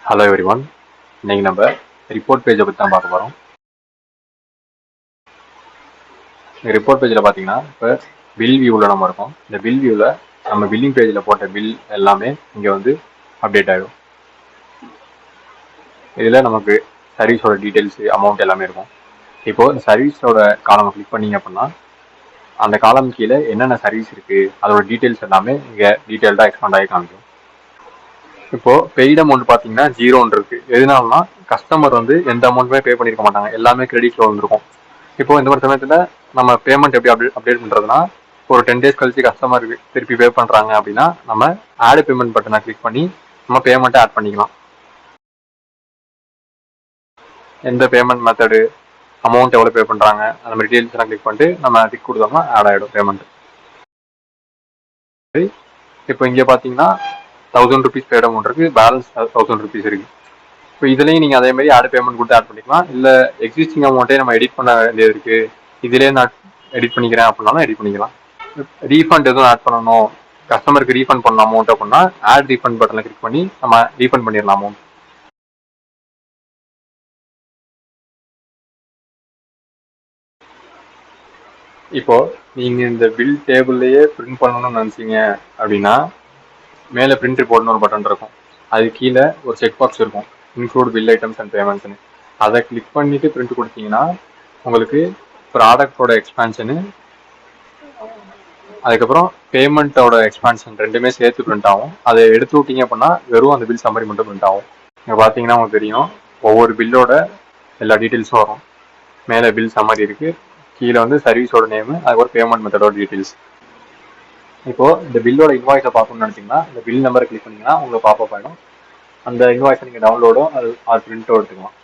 Hello everyone. இன்னைக்கு நம்ம report பேஜை பற்றி தான் பார்க்க போகிறோம். ரிப்போர்ட் பேஜில் பார்த்தீங்கன்னா இப்போ பில் வியூவில் நம்ம இருக்கோம். இந்த பில் வியூவில் நம்ம பில்லிங் பேஜில் போட்ட பில் எல்லாமே இங்கே வந்து அப்டேட் ஆகிடும். இதில் நமக்கு சர்வீஸோட டீட்டெயில்ஸு அமௌண்ட் எல்லாமே இருக்கும். இப்போது இந்த சர்வீஸோட காலமை கிளிக் பண்ணிங்க அப்படின்னா அந்த காலம் கீழே என்னென்ன சர்வீஸ் இருக்குது அதோட டீட்டெயில்ஸ் எல்லாமே இங்கே டீட்டெயில்டாக எக்ஸ்பாண்ட் ஆகி காமிக்கும். இப்போ பெய்ட் அமௌண்ட் பார்த்தீங்கன்னா 0 இருக்கு. எதனாலனா கஸ்டமர் வந்து எந்த அமௌண்ட்டுமே பே பண்ணியிருக்க மாட்டாங்க, எல்லாமே கிரெடிட்ல வந்துருக்கும். இப்போ இந்த மாதிரி சமயத்தில் நம்ம பேமெண்ட் எப்படி அப்டேட் பண்ணுறதுனா, ஒரு 10 days கழிச்சு கஸ்டமருக்கு திருப்பி பே பண்ணுறாங்க அப்படின்னா நம்ம ஆட் பேமெண்ட் பட்டனை கிளிக் பண்ணி நம்ம பேமெண்ட்டை ஆட் பண்ணிக்கலாம். எந்த பேமெண்ட் மெத்தடு, அமௌண்ட் எவ்வளோ பே பண்ணுறாங்க அந்த மாதிரி டீட்டெயில்ஸ் எல்லாம் கிளிக் பண்ணிட்டு நம்ம டிக் கொடுத்தோம்னா ஆட் ஆகிடும் பேமெண்ட். இப்போ இங்கே பார்த்தீங்கன்னா 1000 rupees பேட் அமௌண்ட் இருக்கு, பேலன்ஸ் 1000 rupees இருக்கு. இப்போ இதுலேயும் நீங்கள் அதே மாதிரி ஆட் பேமெண்ட் கொடுத்து ஆட் பண்ணிக்கலாம். இல்லை எக்ஸிஸ்டிங் அமௌண்ட்டே நம்ம எடிட் பண்ண வேண்டியது இருக்கு, இதுலேயே நான் எடிட் பண்ணிக்கிறேன் அப்படின்னாலும் எடிட் பண்ணிக்கலாம். ரீஃபண்ட் எதுவும் ஆட் பண்ணணும், கஸ்டமருக்கு ரீஃபண்ட் பண்ண அமௌண்ட் அப்படின்னா ஆட் ரீஃபண்ட் பட்டனை கிளிக் பண்ணி நம்ம ரீஃபண்ட் பண்ணிடலாம் அமௌண்ட். இப்போ நீங்க இந்த பில் டேபிள்லயே பிரிண்ட் பண்ணணும்னு நினைச்சீங்க அப்படின்னா மேலே பிரிண்ட் ரிப்போர்ட்னு ஒரு பட்டன் இருக்கும். அது கீழே ஒரு செக் பாக்ஸ் இருக்கும், இன்க்ளூட் பில் ஐட்டம்ஸ் அண்ட் பேமெண்ட்ஸ்னு. அதை கிளிக் பண்ணிட்டு பிரிண்ட் கொடுத்தீங்கன்னா உங்களுக்கு ப்ராடக்டோட எக்ஸ்பான்ஷனு அதுக்கப்புறம் பேமெண்ட்டோட எக்ஸ்பான்ஷன் ரெண்டுமே சேர்த்து பிரிண்ட் ஆகும். அதை எடுத்து விட்டீங்க அப்படின்னா வெறும் அந்த பில் சம்மரி மட்டும் பிரிண்ட் ஆகும். இங்கே பார்த்தீங்கன்னா உங்களுக்கு தெரியும், ஒவ்வொரு பில்லோட எல்லா டீட்டெயில்ஸும் வரும். மேலே பில் சம்மரி இருக்குது, கீழே வந்து சர்வீஸோட நேமு, அதுக்கப்புறம் பேமெண்ட் மெத்தடோட டீட்டெயில்ஸ். இப்போது இந்த பில்லோட இன்வாய்ஸை பார்க்கணும்னு நினச்சிங்கன்னா இந்த பில் நம்பரை கிளிக் பண்ணிங்கன்னா உங்களுக்கு பாப்பப் ஆகிடும். அந்த இன்வாய்ஸை நீங்கள் டவுன்லோடும் அது பிரிண்ட்டோ எடுத்துக்கலாம்.